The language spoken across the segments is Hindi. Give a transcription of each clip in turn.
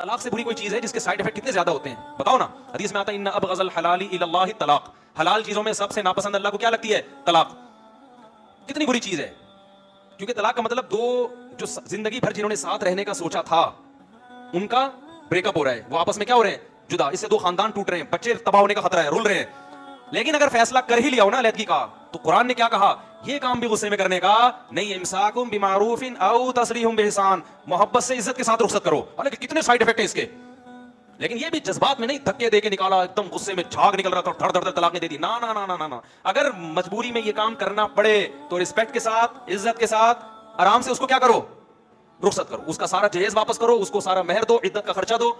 तलाक से बुरी कोई चीज है जिसके साइड इफेक्ट कितने ज्यादा होते हैं बताओ ना। हदीस में आता है इन्ना अबगज़ल हलाली इलल्लाहि तलाक, हलाल चीजों में सबसे नापसंद अल्लाह को क्या लगती है? तलाक। कितनी बुरी चीज है, क्योंकि तलाक का मतलब दो जो जिंदगी भर जिन्होंने साथ रहने का सोचा था उनका ब्रेकअप हो रहा है, वो आपस में क्या हो रहे हैं? जुदा। इससे दो खानदान टूट रहे हैं, बच्चे तबाह होने का खतरा है, रुल रहे हैं। लेकिन अगर फैसला कर ही लिया हो ना अलहदगी का, तो कुरान ने क्या कहा? ये काम भी गुस्से में करने का नहीं, इमसाकुम बिमारूफिन औ तसरीहुम बिहसान, मोहब्बत से इज्जत के साथ रुखसत करो। हालांकि कितने साइड इफेक्ट है इसके, लेकिन ये भी जज्बात में नहीं, धक्के देके निकाला, एकदम गुस्से में झाग निकल रहा था, धड़ धड़ तलाक दे दी। ना ना ना ना ना ना, अगर मजबूरी में ये काम करना पड़े तो रिस्पेक्ट के साथ, इज्जत के साथ, आराम से उसको क्या करो? रुखसत करो, उसका सारा जहेज वापस करो, उसको सारा मेहर दो, इद्दत का खर्चा दो,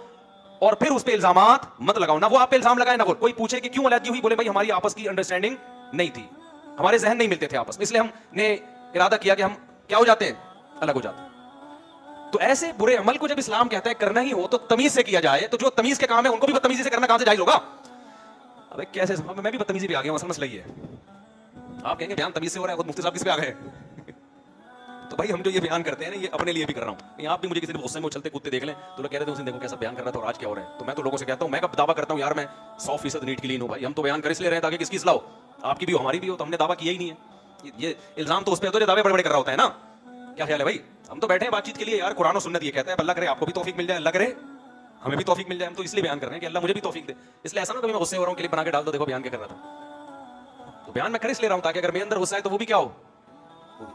और फिर उस पे इल्जामात मत लगाओ। ना वो आप पे इल्जाम लगाए, ना वो कोई पूछे कि क्यों अलहदगी हुई, बोले भाई हमारी आपस की अंडरस्टैंडिंग नहीं थी, हमारे जहन नहीं मिलते थे आपस में, इसलिए हमने इरादा किया कि हम क्या हो जाते हैं? अलग हो जाते हैं। तो ऐसे बुरे अमल को जब इस्लाम कहता है करना ही हो तो तमीज से किया जाए, तो जो तमीज के काम है उनको भी बदतमीजी से करना कहां से जायज होगा? अबे कैसे, मैं भी बदतमीजी पे आ गया हूं, असल मसला ये है। आप कहेंगे बयान तमीज से हो रहा है, खुद मुफ्ती साहब किस पे आ गए? तो भाई हम जो ये बयान करते हैं ना, ये अपने लिए भी कर रहा हूं। आप भी मुझे किसी ने गुस्से में उछलते कूदते देख लें तो लोग कह रहे थे उसने देखो कैसा बयान कर रहा था और आज क्या हो रहा है। तो मैं तो लोगों से कहता हूं, मैं कब दावा करता हूं यार मैं 100% नीट क्लीन हूं। भाई हम तो बयान कर इसलिए रहे हैं ताकि किसकी इस्लाह हो, आपकी भी हो हमारी भी हो, तो हमने दावा किया ही नहीं है। ये इल्जाम तो उस पर है जो दावे बड़े बड़े कर रहा होता है ना। क्या ख्याल है भाई? हम तो बैठे हैं बातचीत के लिए यार, कुरान और सुन्नत ये कहता है, अल्लाह करे आपको भी तौफीक मिल जाए, अल्लाह करे हमें भी तौफीक मिल जाए। हम तो इसलिए बयान कर रहे हैं कि अल्लाह मुझे भी तौफीक दे। इसलिए ऐसा ना कभी मैं गुस्से हो रहा हूं, क्लिप बना के डाल दो, देखो बयान क्या कर रहा था। तो बयान मैं कर इसलिए रहा हूं ताकि अगर मेरे अंदर गुस्सा है तो वो भी क्या हो।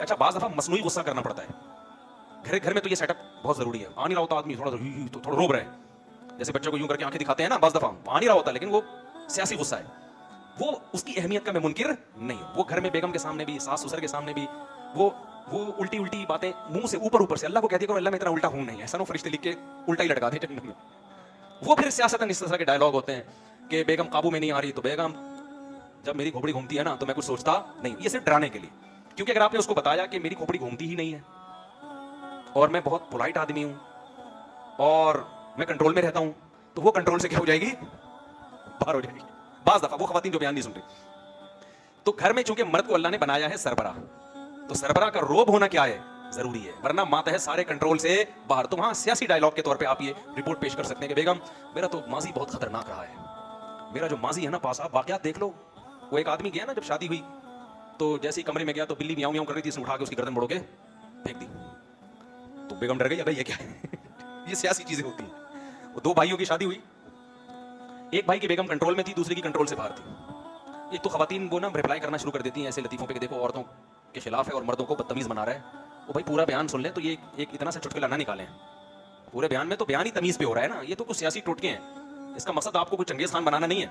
अच्छा, बाज दफा मसनूई गुस्सा करना पड़ता है, घर में तो ये सेटअप बहुत जरूरी है। आ नहीं रहा होता आदमी, थोड़ा रोब रहे हैं, जैसे बच्चों को यूं करके आंखें दिखाते हैं ना, बाज दफा आ नहीं रहा होता, लेकिन वो सियासी गुस्सा है, वो उसकी अहमियत का मैं मुनकिर नहीं हूं। वो घर में बेगम के सामने भी, सास ससुर के सामने भी वो उल्टी उल्टी बातें मुंह से ऊपर से अल्लाह को कहती करो, अल्लाह मैं इतना उल्टा हूं नहीं, ऐसा ना फरिश्ते लिख के उल्टा ही लटका दे जन्नत में। वो फिर सियासतन इस तरह के डायलॉग होते हैं कि बेगम काबू में नहीं आ रही, तो बेगम जब मेरी खोपड़ी घूमती है ना तो मैं कुछ सोचता नहीं। ये सिर्फ डराने के लिए, क्योंकि अगर आपने उसको बताया कि मेरी खोपड़ी घूमती ही नहीं है और मैं बहुत पोलाइट आदमी हूं और मैं कंट्रोल में रहता हूं, तो वो कंट्रोल से क्या हो जाएगी? बाहर हो जाएगी। बाज दफा वो खवातीन जो बयान नहीं सुन रही। तो घर में चूंकि मर्द को अल्लाह ने बनाया है सरबरा, तो सरबरा का रोब होना क्या है? जरूरी है, वरना मातहत सारे कंट्रोल से बाहर। तो वहां सियासी डायलॉग के तौर पे आप ये रिपोर्ट पेश कर सकते हैं कि बेगम मेरा तो माजी बहुत खतरनाक रहा है, मेरा जो माजी है ना, पास आप वाकयात देख लो। वो एक आदमी गया ना, जब शादी हुई तो जैसे ही कमरे में गया तो बिल्ली म्याऊं म्याऊं कर रही थी, इसने उठा के उसकी गर्दन मोड़ के फेंक दी। तो बेगम डर गई, अबे ये क्या है? ये सियासी चीजें होती हैं। वो दो भाइयों की शादी हुई, एक भाई की बेगम कंट्रोल में थी, दूसरे की कंट्रोल से बाहर थी। एक तो खवातीन वो ना रिप्लाई करना शुरू कर देती हैं ऐसे लतीफों पे कि देखो औरतों के खिलाफ है और मर्दों को बदतमीज बना रहा है। वो भाई पूरा बयान सुन लें तो ये एक इतना सा चुटकुला ना निकालें, पूरे बयान में तो बयान ही तमीज पे हो रहा है ना, ये तो कुछ सियासी टोटके हैं। इसका मकसद आपको कुछ चंगेज खान बनाना नहीं है।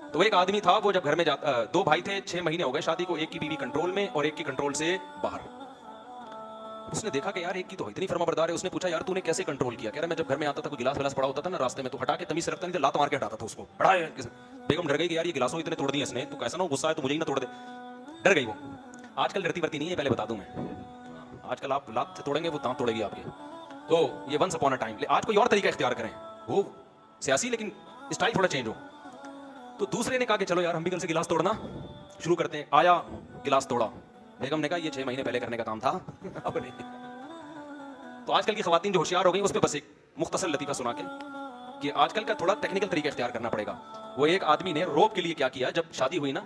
तो एक आदमी था, वो जब घर में जाता, दो भाई थे, 6 महीने हो गए शादी को, एक की बीवी कंट्रोल में और एक की कंट्रोल से बाहर। उसने देखा कि यार एक की तो इतनी फर्माबरदार है। उसने पूछा यार तूने कैसे कंट्रोल किया? कह रहा मैं जब घर में आता था, कोई गिलास विलास पड़ा होता था ना रास्ते में, तो हटा के तमीज से रखता नहीं था, लात मार के हटाता था उसको। बेगम डर गई कि यार ये गिलासों इतने तोड़ दिए इसने, तो कैसा ना गुस्सा है तो मुझे ही ना तोड़ दे। डर गई वो। आजकल डरती वर्ती नहीं है, पहले बता दूं मैं। आजकल आप लात तोड़ेंगे वो दांत तोड़ेगी आपके। तो ये वंस अपॉन अ टाइम। आज कोई और तरीका इख्तियार करें, वो सियासी लेकिन स्टाइल थोड़ा चेंज हो। तो दूसरे ने कहा कि चलो यार हम भी कल से गिलास तोड़ना शुरू करते हैं। आया, गिलास तोड़ा। बेगम ने कहा ये 6 महीने पहले करने का काम था, अब नहीं। तो आजकल की खवातीन जो होशियार हो गई, उस पर बस एक मुख्तसर लतीफा सुना के कि आजकल का थोड़ा टेक्निकल तरीका इख्तियार करना पड़ेगा। वो एक आदमी ने रोब के लिए क्या किया, जब शादी हुई ना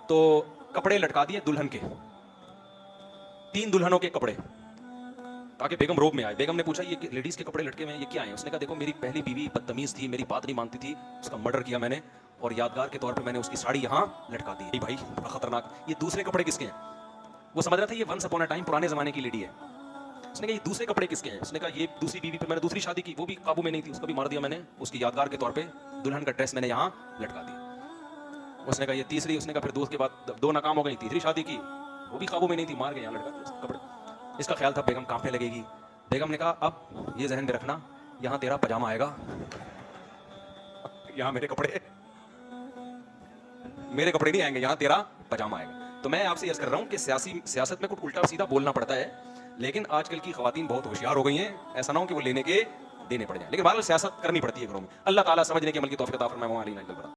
तो कपड़े लटका दिए दुल्हन के, 3 दुल्हनों के कपड़े, ताकि बेगम रोब में आए। बेगम ने पूछा ये लेडीज के कपड़े लटके हुए हैं, ये क्या है? उसने कहा देखो मेरी पहली बीवी बदतमीज थी, मेरी बात नहीं मानती थी, उसका मर्डर किया मैंने और यादगार के तौर पे मैंने उसकी साड़ी यहाँ लटका दी। भाई बड़ा खतरनाक। ये दूसरे कपड़े किसके हैं? वो समझ रहा था ये वंस अपॉन अ टाइम पुराने जमाने की लेडी है। उसने कहा ये दूसरे कपड़े किसके हैं? उसने कहा ये दूसरी बीवी पे मैंने दूसरी शादी की, वो भी काबू में नहीं थी, उसको भी मार दिया मैंने, उसकी यादगार के तौर पे दुल्हन का ड्रेस मैंने यहाँ लटका दिया। उसने कहा ये तीसरी, उसने कहा फिर दोस्त के बाद 2 नाकाम हो गई, तीसरी शादी की, वो भी काबू में नहीं थी, मार के यहाँ लटका दिया कपड़े। इसका ख्याल था बेगम कांपने लगेगी। बेगम ने कहा अब ये जहन में रखना, यहाँ तेरा पजामा आएगा, यहाँ मेरे कपड़े नहीं आएंगे, यहाँ तेरा पजामा आएगा। तो मैं आपसे अर्ज कर रहा हूँ कि सियासत में कुछ उल्टा सीधा बोलना पड़ता है, लेकिन आजकल की खवातीन बहुत होशियार हो गई हैं, ऐसा ना हो कि वो लेने के देने पड़ जाए। लेकिन बहरहाल सियासत करनी पड़ती है घरों में। अल्लाह ताला समझने के अमल की तौफीक अता फरमाए।